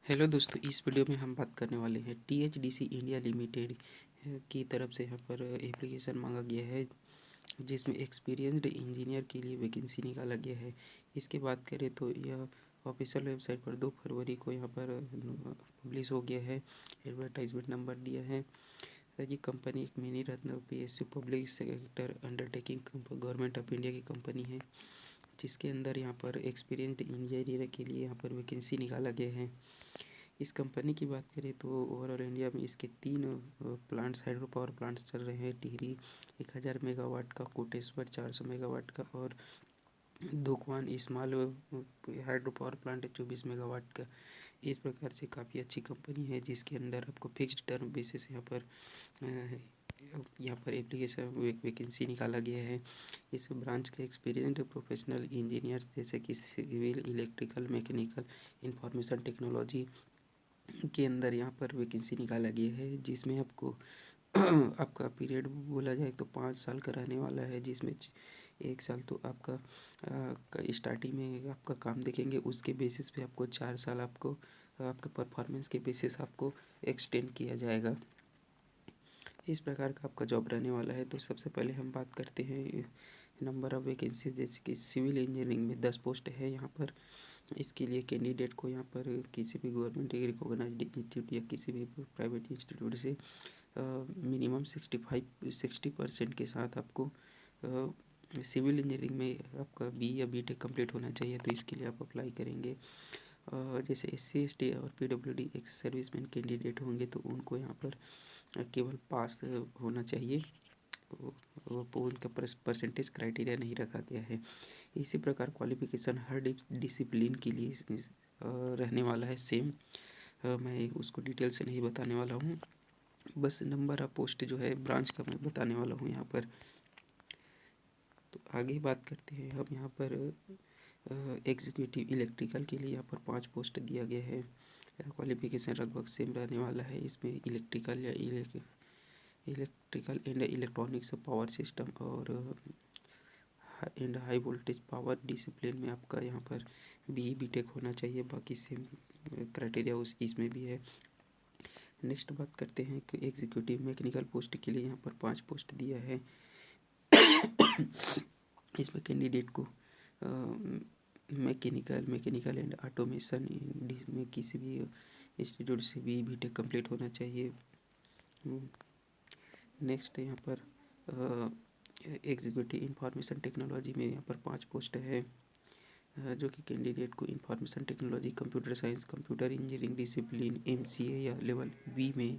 Hello दोस्तों, इस video में हम बात करने वाले हैं टीएचडीसी इंडिया लिमिटेड की तरफ से यहाँ पर एप्लीकेशन मांगा गया है जिसमें एक्सपीरियंस्ड इंजीनियर के लिए वैकेंसी निकाला गया है। इसकी बात करें तो यह ऑफिशियल वेबसाइट पर 2 फरवरी को यहाँ पर पब्लिश हो गया है। एडवर्टाइजमेंट नंबर दिया है। ये कंपनी एक mini Ratna PSU public sector undertaking government of India की कंपनी है, जिसके अंदर यहाँ पर एक्सपीरियंस्ड इंजीनियर के लिए यहाँ पर वैकेंसी निकाला गया है। इस कंपनी की बात करें तो ओवरऑल इंडिया में इसके 3 प्लांट्स हाइड्रो पावर प्लांट्स चल रहे हैं। टिहरी 1000 मेगावाट का, कोटेश्वर 400 मेगावाट का और धुकवान स्मॉल हाइड्रो पावर प्लांट है 24 मेगावाट का। इस प्रकार से काफ़ी अच्छी कंपनी है जिसके अंदर आपको फिक्स्ड टर्म बेसिस यहाँ पर एप्लीकेशन वैकेंसी निकाला गया है। इस ब्रांच के एक्सपीरियंस्ड प्रोफेशनल इंजीनियर्स जैसे कि civil, electrical, mechanical, information technology के अंदर यहाँ पर वैकेंसी निकाला गया है, जिसमें आपको आपका पीरियड बोला जाए तो 5 साल का रहने वाला है, जिसमें 1 साल तो आपका स्टार्टिंग में आपका काम देखेंगे, उसके बेसिस पे आपको 4 साल आपको आपके परफॉर्मेंस के बेसिस आपको एक्सटेंड किया जाएगा। इस प्रकार का आपका जॉब रहने वाला है। तो सबसे पहले हम बात करते हैं नंबर ऑफ़ वैकेंसी। जैसे कि सिविल इंजीनियरिंग में 10 पोस्ट है यहाँ पर। इसके लिए कैंडिडेट को यहाँ पर किसी भी गवर्नमेंट रिकॉग्नाइज्ड इंस्टीट्यूट या किसी भी प्राइवेट इंस्टीट्यूट से मिनिमम 60% के साथ आपको सिविल इंजीनियरिंग में आपका बी या बीटेक कंप्लीट होना चाहिए। तो इसके लिए आप अप्लाई करेंगे। जैसे SC ST और PWD एक्स सर्विसमैन कैंडिडेट होंगे तो उनको यहाँ पर केवल पास होना चाहिए। वो उनका परसेंटेज क्राइटेरिया नहीं रखा गया है। इसी प्रकार क्वालिफिकेशन हर डिसिप्लिन के लिए रहने वाला है सेम। मैं उसको डिटेल से नहीं बताने वाला हूँ, बस नंबर ऑफ पोस्ट जो है ब्रांच का मैं बताने वाला हूँ यहाँ पर। तो आगे बात करते हैं हम यहाँ पर एग्जीक्यूटिव इलेक्ट्रिकल के लिए यहाँ पर 5 पोस्ट दिया गया है। क्वालिफिकेशन लगभग सेम रहने वाला है। इसमें electrical and electronics power system और and high voltage power discipline में आपका यहाँ पर बीटेक होना चाहिए। बाकी सेम क्राइटेरिया इसमें भी है। नेक्स्ट बात करते हैं कि एग्जीक्यूटिव मैकेनिकल पोस्ट के लिए यहाँ पर 5 पोस्ट दिया है। इसमें कैंडिडेट को मैकेनिकल एंड ऑटोमेशन में किसी भी इंस्टीट्यूट से भी बीटेक कंप्लीट होना चाहिए। नेक्स्ट यहाँ पर एग्जीक्यूटिव इंफॉर्मेशन टेक्नोलॉजी में यहाँ पर 5 पोस्ट है, जो कि कैंडिडेट को information technology, computer science, computer engineering discipline MCA या लेवल B में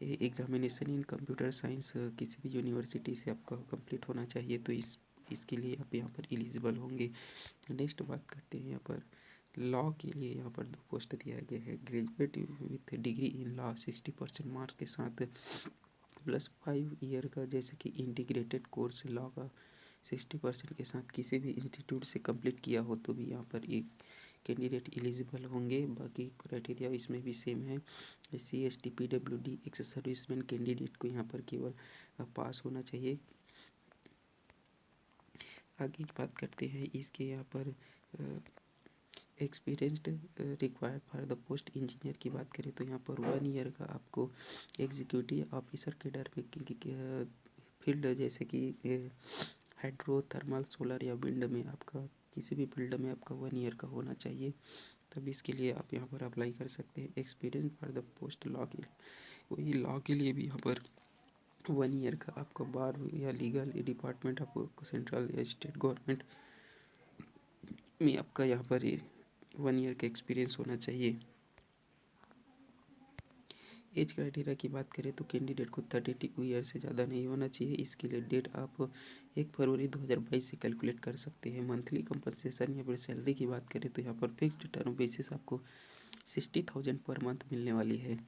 एग्जामिनेशन इन कंप्यूटर साइंस किसी भी यूनिवर्सिटी से आपका कंप्लीट होना चाहिए। तो इसके लिए आप यहाँ पर एलिजिबल होंगे। नेक्स्ट बात करते हैं यहाँ पर लॉ के लिए। यहाँ पर 2 पोस्ट दिया गया है। Graduate with degree in law 60% marks के साथ प्लस 5 ईयर का जैसे कि इंटीग्रेटेड कोर्स लॉ का 60% के साथ किसी भी इंस्टीट्यूट से कंप्लीट किया हो तो भी यहाँ पर एक कैंडिडेट एलिजिबल होंगे। बाकी क्राइटेरिया इसमें भी सेम है। SC ST PWD ex serviceman candidate को यहाँ पर केवल पास होना चाहिए। आगे की बात करते हैं इसके यहाँ पर experienced required for the post engineer की बात करें तो यहाँ पर 1 ईयर का आपको एग्जीक्यूटिव ऑफिसर कैडर में फील्ड जैसे कि हाइड्रो, थर्मल, सोलर या विंड में आपका किसी भी फील्ड में आपका 1 ईयर का होना चाहिए। तब इसके लिए आप यहाँ पर अप्लाई कर सकते हैं। Experience for the post law के वही लॉ के लिए भी यहाँ पर 1 ईयर का आपका बार या लीगल डिपार्टमेंट आपको सेंट्रल या स्टेट गवर्नमेंट में आपका यहाँ पर 1 ईयर का एक्सपीरियंस होना चाहिए। एज क्राइटेरिया की बात करें तो कैंडिडेट को 32 ईयर से ज़्यादा नहीं होना चाहिए। इसके लिए डेट आप 1 फरवरी 2022 से कैलकुलेट कर सकते हैं। मंथली कंपनसेशन या फिर सैलरी की बात करें तो यहाँ पर फिक्स्ड टर्म बेसिस आपको 60,000 पर मंथ मिलने वाली है।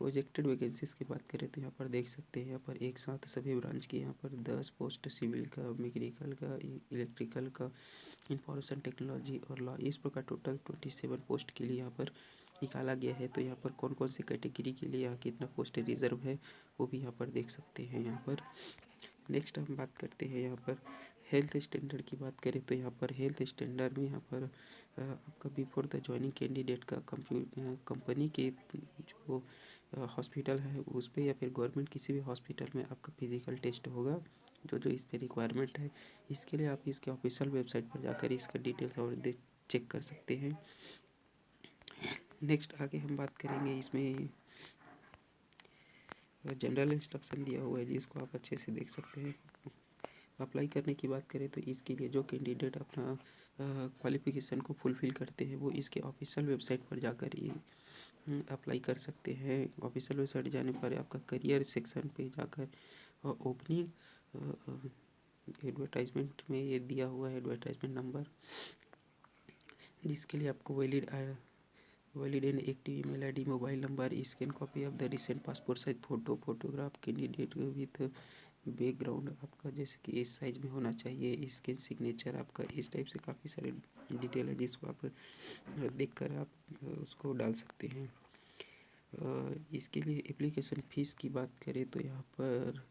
प्रोजेक्टेड वैकेंसीज की बात करें तो यहाँ पर देख सकते हैं, यहाँ पर एक साथ सभी ब्रांच के यहाँ पर 10 पोस्ट सिविल का, मैकेनिकल का, इलेक्ट्रिकल का, इंफॉर्मेशन टेक्नोलॉजी और लॉ, इस प्रकार टोटल 27 पोस्ट के लिए यहाँ पर निकाला गया है। तो यहाँ पर कौन कौन सी कैटेगरी के लिए यहाँ कितना पोस्ट रिजर्व है वो भी यहाँ पर देख सकते हैं। यहाँ पर नेक्स्ट हम बात करते हैं यहाँ पर हेल्थ स्टैंडर्ड की बात करें तो यहाँ पर हेल्थ स्टैंडर्ड में यहाँ पर आपका बिफोर द ज्वाइनिंग कैंडिडेट का कंपनी के जो हॉस्पिटल है उस पर या फिर गवर्नमेंट किसी भी हॉस्पिटल में आपका फिजिकल टेस्ट होगा, जो इस पर रिक्वायरमेंट है। इसके लिए आप इसके ऑफिशियल वेबसाइट पर जाकर इसका डिटेल्स और चेक कर सकते हैं। नेक्स्ट आगे हम बात करेंगे, इसमें जनरल इंस्ट्रक्शन दिया हुआ है जिसको आप अच्छे से देख सकते हैं। अप्लाई करने की बात करें तो इसके लिए जो कैंडिडेट अपना क्वालिफ़िकेशन को फुलफ़िल करते हैं वो इसके ऑफिशियल वेबसाइट पर जाकर ही अप्लाई कर सकते हैं। ऑफिशियल वेबसाइट जाने पर आपका करियर सेक्शन पे जाकर ओपनिंग एडवर्टाइजमेंट में ये दिया हुआ है एडवर्टाइजमेंट नंबर, जिसके लिए आपको valid and active email ID, mobile number, scan copy of the recent passport size photograph candidate with background आपका जैसे कि इस साइज में होना चाहिए, स्कैन सिग्नेचर आपका, इस टाइप से काफ़ी सारे डिटेल है जिसको आप देखकर आप उसको डाल सकते हैं। इसके लिए एप्लीकेशन फ़ीस की बात करें तो यहाँ पर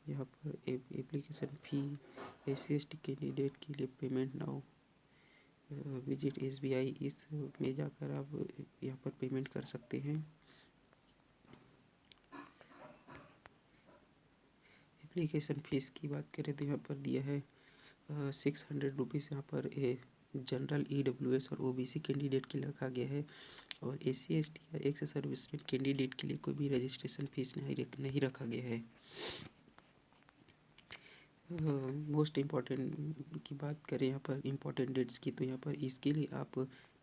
एप्लीकेशन फ़ी SC/ST कैंडिडेट के लिए पेमेंट नाउ विजिट SBI, इस में जाकर आप यहाँ पर पेमेंट कर सकते हैं। एप्लीकेशन फ़ीस की बात करें तो यहाँ पर दिया है 600 रुपीज़ यहाँ पर जनरल EWS और OBC कैंडिडेट के लिए रखा गया है, और SC/ST या एक्स सर्विसमैन कैंडिडेट के लिए कोई भी रजिस्ट्रेशन फ़ीस नहीं रखा गया है। मोस्ट इम्पॉर्टेंट की बात करें यहाँ पर इम्पॉर्टेंट डेट्स की, तो यहाँ पर इसके लिए आप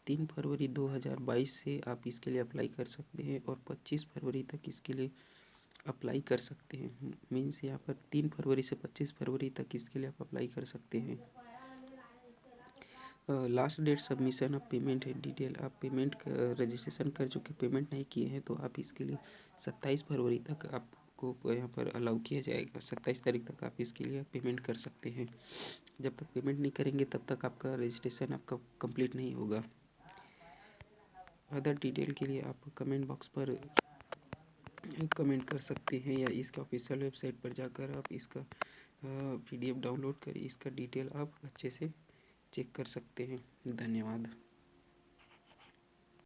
3 फरवरी 2022 से आप इसके लिए अप्लाई कर सकते हैं और 25 फरवरी तक इसके लिए अप्लाई कर सकते हैं। मीन्स यहाँ पर 3 फरवरी से 25 फरवरी तक इसके लिए आप अप्लाई कर सकते हैं। Last date submission of payment है डिटेल, आप पेमेंट रजिस्ट्रेशन कर चुके पेमेंट नहीं किए हैं तो आप इसके लिए 27 फरवरी तक आपको यहाँ पर अलाउ किया जाएगा। 27 तारीख तक आप इसके लिए पेमेंट कर सकते हैं। जब तक पेमेंट नहीं करेंगे तब तक आपका रजिस्ट्रेशन आपका कंप्लीट नहीं होगा। अदर डिटेल के लिए आप कमेंट बॉक्स पर कमेंट कर सकते हैं या इसके ऑफिशियल वेबसाइट पर जाकर आप इसका PDF डाउनलोड कर इसका डिटेल आप अच्छे से चेक कर सकते हैं। धन्यवाद।